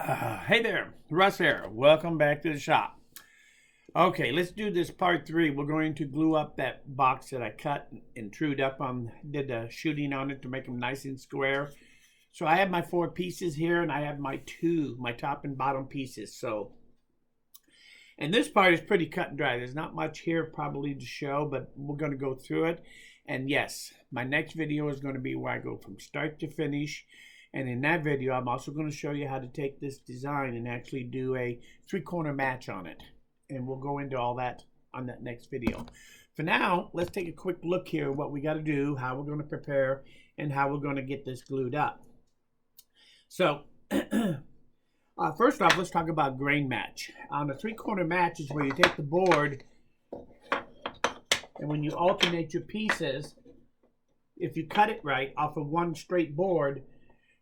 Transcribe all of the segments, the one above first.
Hey there, Russ here. Welcome back to the shop. Okay, let's do this part 3. We're going to glue up that box that I cut and trued up on, did the shooting on it to make them nice and square. So I have my 4 pieces here, and I have my top and bottom pieces. And this part is pretty cut and dry. There's not much here probably to show, but we're going to go through it. And yes, my next video is going to be where I go from start to finish. And in that video, I'm also going to show you how to take this design and actually do a 3-corner match on it. And we'll go into all that on that next video. For now, let's take a quick look here at what we got to do, how we're going to prepare, and how we're going to get this glued up. So, first off, let's talk about grain match. On a 3-corner match is where you take the board, and when you alternate your pieces, if you cut it right off of one straight board,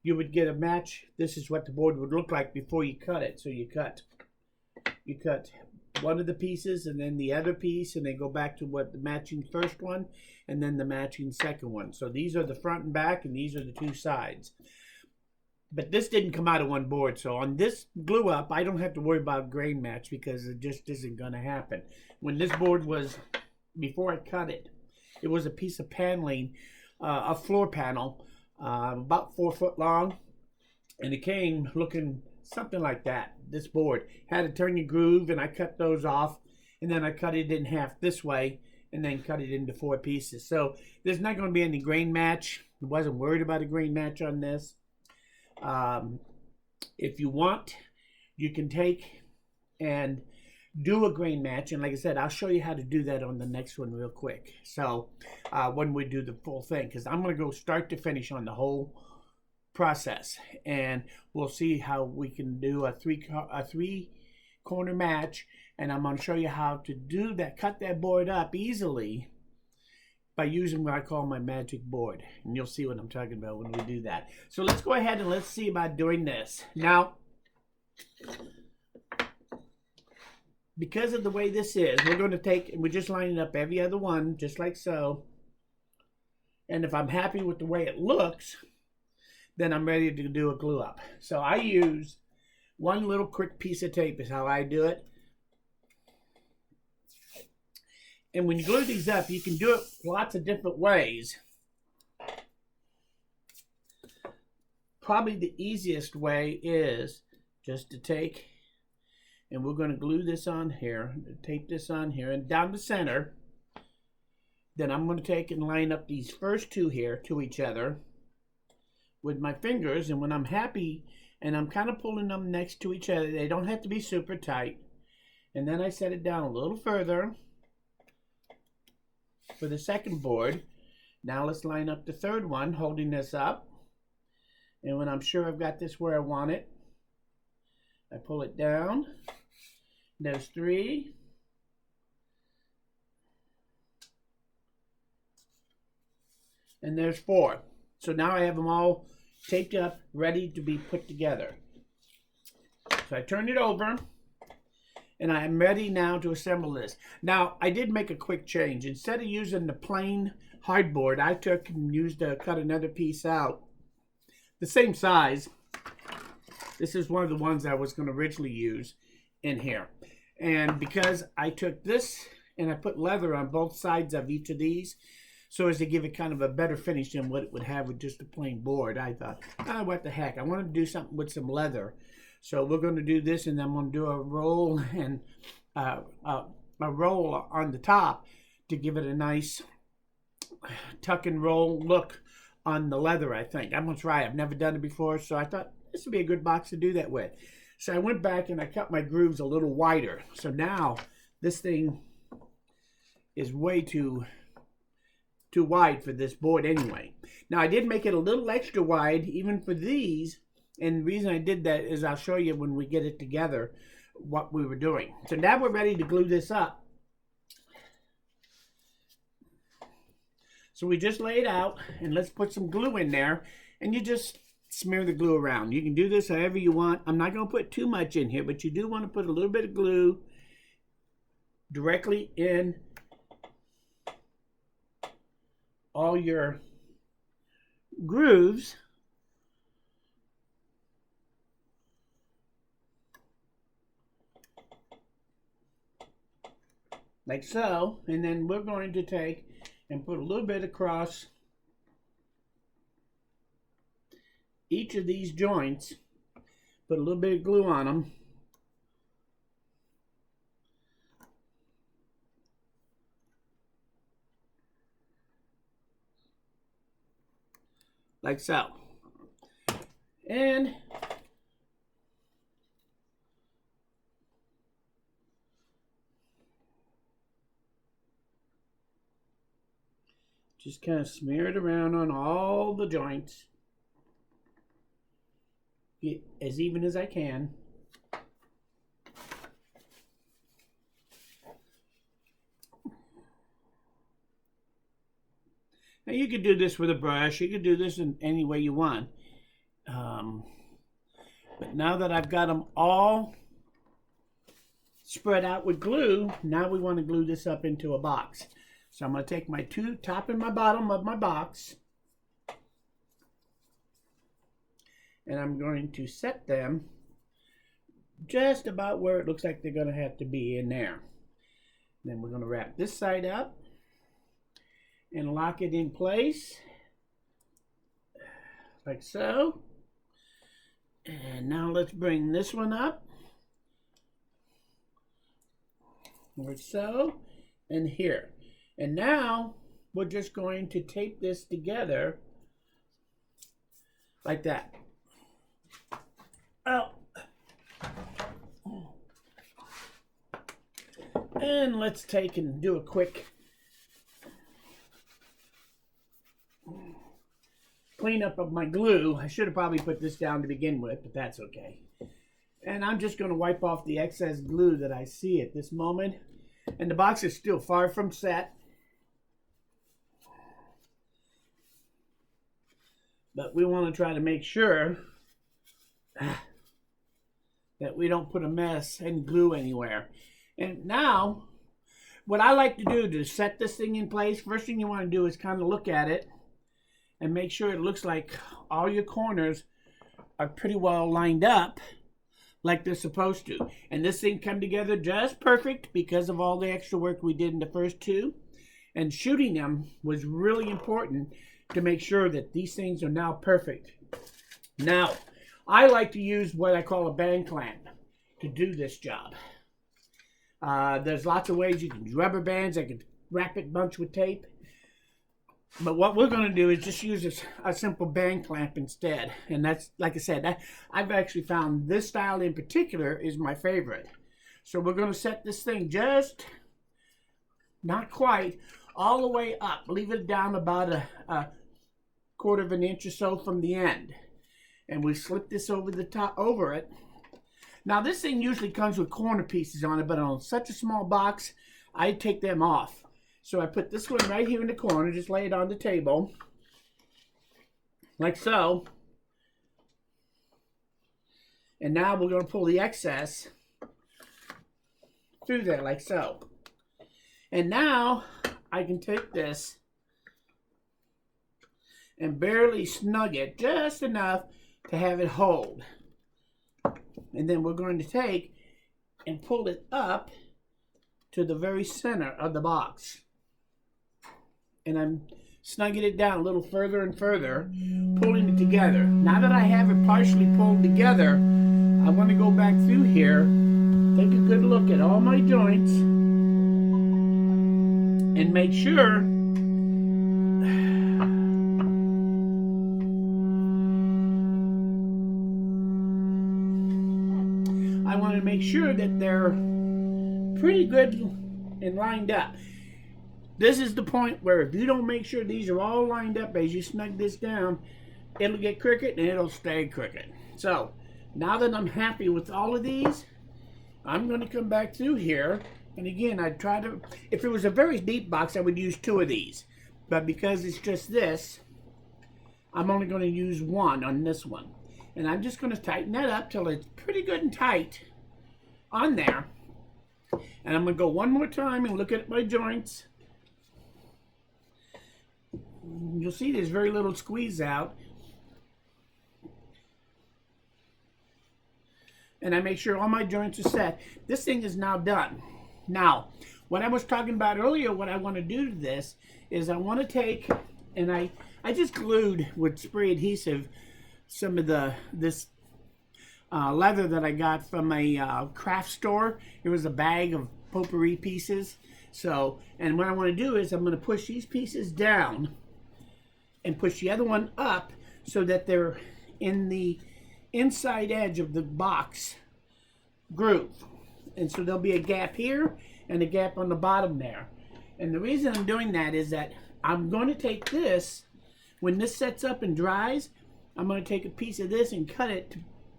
you would get a match. This is what the board would look like before you cut it. So you cut one of the pieces and then the other piece, and they go back to what the matching first one and then the matching second one. So these are the front and back, and these are the 2 sides. But this didn't come out of one board. So on this glue up, I don't have to worry about grain match because it just isn't going to happen. When this board was, before I cut it, it was a piece of paneling, a floor panel, about 4 foot long, and it came looking something like that. This board had a turning groove, and I cut those off, and then I cut it in half this way and then cut it into 4 pieces. So there's not going to be any grain match. I wasn't worried about a grain match on this. If you want, you can take and do a grain match, and like I said, I'll show you how to do that on the next one real quick. So when we do the full thing, because I'm going to go start to finish on the whole process, and we'll see how we can do a 3-corner match. And I'm going to show you how to do that, cut that board up easily by using what I call my magic board, and you'll see what I'm talking about when we do that. So let's go ahead and let's see about doing this now. Because of the way this is, we're going to take, and we're just lining up every other one, just like so. And if I'm happy with the way it looks, then I'm ready to do a glue up. So I use one little quick piece of tape is how I do it. And when you glue these up, you can do it lots of different ways. Probably the easiest way is just to take, and we're going to glue this on here, tape this on here, and down the center. Then I'm going to take and line up these first 2 here to each other with my fingers. And when I'm happy, and I'm kind of pulling them next to each other, they don't have to be super tight. And then I set it down a little further for the second board. Now let's line up the third one, holding this up. And when I'm sure I've got this where I want it, I pull it down. There's 3. And there's 4. So now I have them all taped up, ready to be put together. So I turn it over, and I'm ready now to assemble this. Now, I did make a quick change. Instead of using the plain hardboard, I took and used to cut another piece out, the same size. This is one of the ones I was going to originally use in here. And because I took this and I put leather on both sides of each of these, so as to give it kind of a better finish than what it would have with just a plain board, I thought, oh, what the heck, I want to do something with some leather. So we're going to do this, and I'm going to do a roll and a roll on the top to give it a nice tuck and roll look on the leather, I think. I'm going to try it. I've never done it before, so I thought this would be a good box to do that with. So I went back and I cut my grooves a little wider. So now this thing is way too wide for this board anyway. Now I did make it a little extra wide even for these, and the reason I did that is I'll show you when we get it together what we were doing. So now we're ready to glue this up. So we just lay it out, and let's put some glue in there, and you just smear the glue around. You can do this however you want. I'm not going to put too much in here, but you do want to put a little bit of glue directly in all your grooves like so, and then we're going to take and put a little bit across each of these joints, put a little bit of glue on them. Like so. And just kind of smear it around on all the joints. Get as even as I can. Now you could do this with a brush. You could do this in any way you want. But now that I've got them all spread out with glue, now we want to glue this up into a box. So I'm going to take my two top and my bottom of my box, and I'm going to set them just about where it looks like they're going to have to be in there. Then we're going to wrap this side up and lock it in place like so. And now let's bring this one up like so, and here. And now we're just going to tape this together like that. Oh. And let's take and do a quick cleanup of my glue. I should have probably put this down to begin with, but that's okay. And I'm just going to wipe off the excess glue that I see at this moment. And the box is still far from set. But we want to try to make sure that we don't put a mess and glue anywhere. And now, what I like to do to set this thing in place, first thing you want to do is kind of look at it and make sure it looks like all your corners are pretty well lined up like they're supposed to. And this thing come together just perfect because of all the extra work we did in the first two. And shooting them was really important to make sure that these things are now perfect. Now, I like to use what I call a band clamp to do this job. There's lots of ways you can use rubber bands. I can wrap it bunch with tape. But what we're going to do is just use a simple band clamp instead. And that's, like I said, I've actually found this style in particular is my favorite. So we're going to set this thing just, not quite, all the way up. Leave it down about a quarter of an inch or so from the end. And we slip this over the top, over it. Now this thing usually comes with corner pieces on it, but on such a small box, I take them off. So I put this one right here in the corner, just lay it on the table, like so. And now we're going to pull the excess through there, like so. And now I can take this and barely snug it, just enough to have it hold. And then we're going to take and pull it up to the very center of the box. And I'm snugging it down a little further and further, pulling it together. Now that I have it partially pulled together, I want to go back through here, take a good look at all my joints, and make sure that they're pretty good and lined up. This is the point where if you don't make sure these are all lined up as you snug this down, it'll get crooked and it'll stay crooked. So now that I'm happy with all of these, I'm going to come back through here. And again, I'd try to, if it was a very deep box, I would use 2 of these. But because it's just this, I'm only going to use 1 on this one. And I'm just going to tighten that up till it's pretty good and tight on there. And I'm going to go one more time and look at my joints. You'll see there's very little squeeze out. And I make sure all my joints are set. This thing is now done. Now, what I was talking about earlier, what I want to do to this is I want to take, and I just glued with spray adhesive some of this leather that I got from a craft store. It was a bag of potpourri pieces. So, and what I want to do is I'm going to push these pieces down and push the other one up so that they're in the inside edge of the box groove. And so there'll be a gap here and a gap on the bottom there. And the reason I'm doing that is that I'm going to take this, when this sets up and dries, I'm going to take a piece of this and cut it,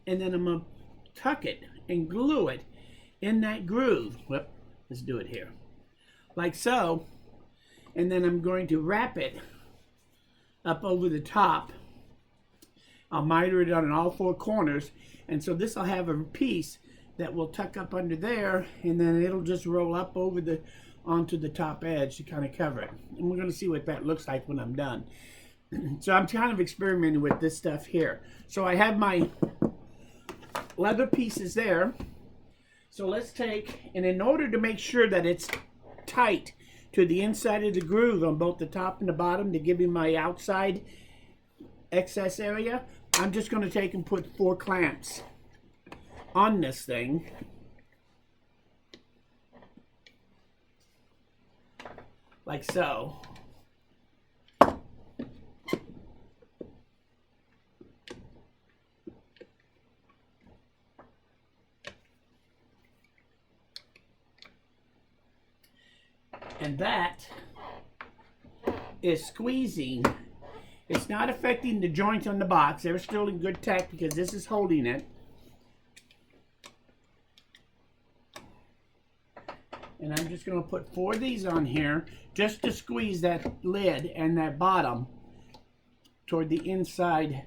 and then I'm going to tuck it and glue it in that groove. Well, let's do it here. Like so. And then I'm going to wrap it up over the top. I'll miter it on all four corners, and so this will have a piece that will tuck up under there, and then it'll just roll up over onto the top edge to kind of cover it. And we're going to see what that looks like when I'm done. So I'm kind of experimenting with this stuff here. So I have my leather pieces there. So let's take, and in order to make sure that it's tight to the inside of the groove on both the top and the bottom to give me my outside excess area, I'm just going to take and put 4 clamps on this thing. Like so. And that is squeezing. It's not affecting the joints on the box. They're still in good tack because this is holding it. And I'm just going to put 4 of these on here just to squeeze that lid and that bottom toward the inside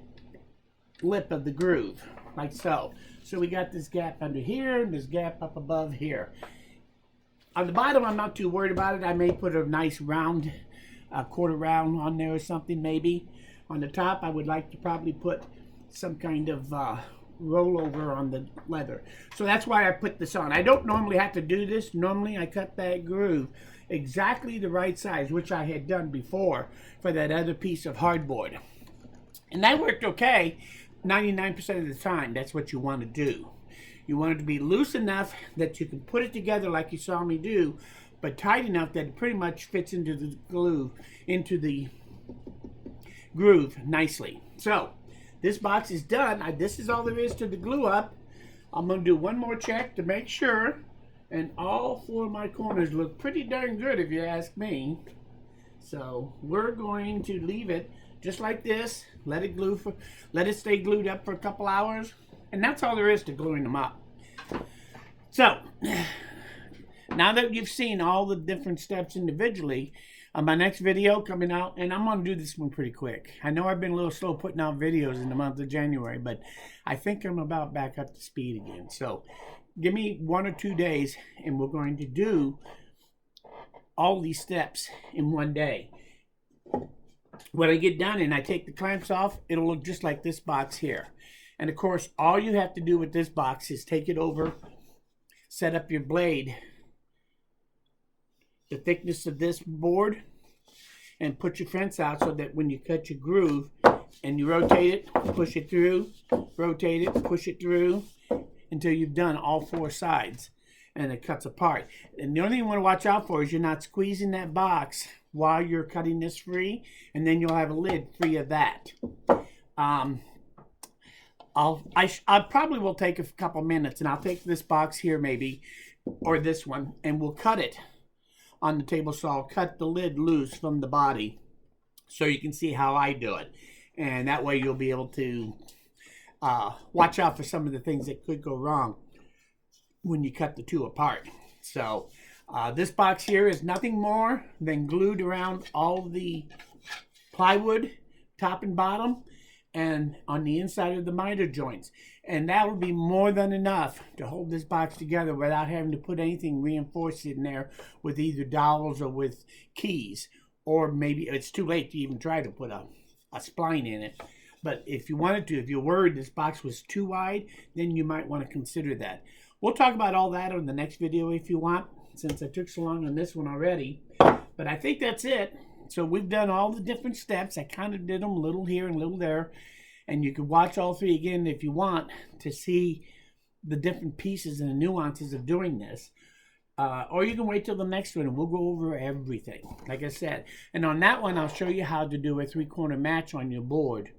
lip of the groove, like so. So we got this gap under here and this gap up above here. On the bottom, I'm not too worried about it. I may put a nice round, quarter round on there or something maybe. On the top, I would like to probably put some kind of rollover on the leather. So that's why I put this on. I don't normally have to do this. Normally I cut that groove exactly the right size, which I had done before for that other piece of hardboard. And that worked okay 99% of the time. That's what you want to do. You want it to be loose enough that you can put it together like you saw me do, but tight enough that it pretty much fits into the glue, into the groove nicely. So this box is done. This is all there is to the glue up. I'm going to do one more check to make sure, and all 4 of my corners look pretty darn good if you ask me. So we're going to leave it just like this, let it stay glued up for a couple hours, and that's all there is to gluing them up. So now that you've seen all the different steps individually, my next video coming out, and I'm going to do this one pretty quick. I know I've been a little slow putting out videos in the month of January, but I think I'm about back up to speed again. So give me 1 or 2 days, and we're going to do all these steps in one day. When I get done and I take the clamps off, it'll look just like this box here. And of course, all you have to do with this box is take it over, set up your blade, the thickness of this board, and put your fence out so that when you cut your groove and you rotate it, push it through, rotate it, push it through until you've done all 4 sides and it cuts apart. And the only thing you want to watch out for is you're not squeezing that box while you're cutting this free, and then you'll have a lid free of that. I probably will take a couple minutes, and I'll take this box here maybe, or this one, and we'll cut it on the table saw. I'll cut the lid loose from the body so you can see how I do it, and that way you'll be able to watch out for some of the things that could go wrong when you cut the 2 apart. So this box here is nothing more than glued around all the plywood, top and bottom, and on the inside of the miter joints. And that will be more than enough to hold this box together without having to put anything reinforced in there with either dowels or with keys. Or maybe it's too late to even try to put a spline in it. But if you wanted to, if you're worried this box was too wide, then you might want to consider that. We'll talk about all that on the next video if you want. since I took so long on this one already. But I think that's it. So we've done all the different steps. I kind of did them a little here and a little there. And you can watch all three again if you want to see the different pieces and the nuances of doing this. Or you can wait till the next one and we'll go over everything, like I said. And on that one, I'll show you how to do a 3-corner match on your board.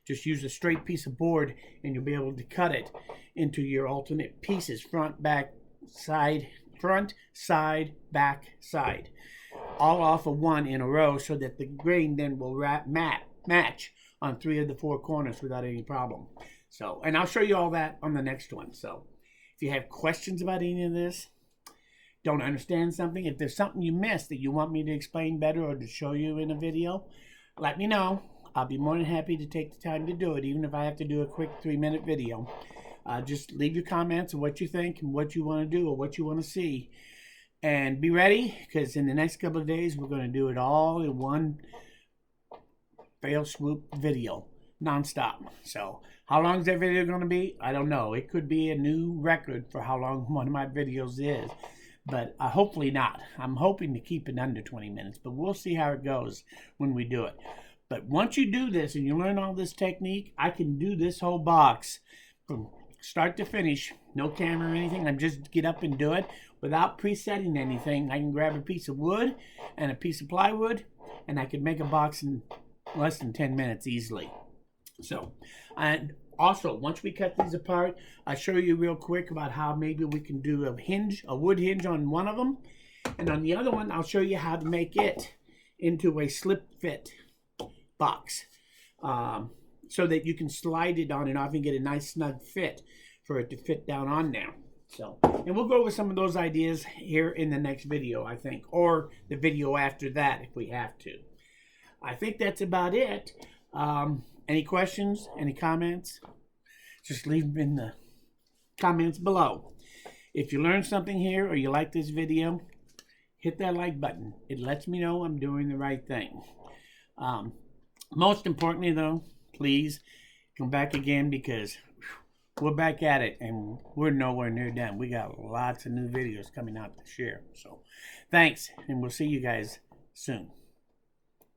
Just use a straight piece of board and you'll be able to cut it into your alternate pieces. Front, back, side, front, side, back, side. All off of one in a row so that the grain then will match on 3 of the 4 corners without any problem. So, and I'll show you all that on the next one. So if you have questions about any of this, don't understand something, if there's something you missed that you want me to explain better or to show you in a video, let me know. I'll be more than happy to take the time to do it, even if I have to do a quick 3-minute video. Just leave your comments of what you think and what you want to do or what you want to see. And be ready, because in the next couple of days, we're going to do it all in one fail swoop video, non-stop. So how long is that video going to be? I don't know. It could be a new record for how long one of my videos is. But hopefully not. I'm hoping to keep it under 20 minutes, but we'll see how it goes when we do it. But once you do this and you learn all this technique, I can do this whole box from start to finish, no camera or anything. I just get up and do it without presetting anything. I can grab a piece of wood and a piece of plywood, and I can make a box in less than 10 minutes easily. So, and also, once we cut these apart, I'll show you real quick about how maybe we can do a hinge, a wood hinge on one of them. And on the other one, I'll show you how to make it into a slip fit box. So that you can slide it on and off and get a nice snug fit for it to fit down on there. So, and we'll go over some of those ideas here in the next video, I think. Or the video after that if we have to. I think that's about it. Any questions? Any comments? Just leave them in the comments below. If you learned something here or you like this video, hit that like button. It lets me know I'm doing the right thing. Most importantly, though, please come back again because we're back at it and we're nowhere near done. We got lots of new videos coming out this year. So thanks, and we'll see you guys soon.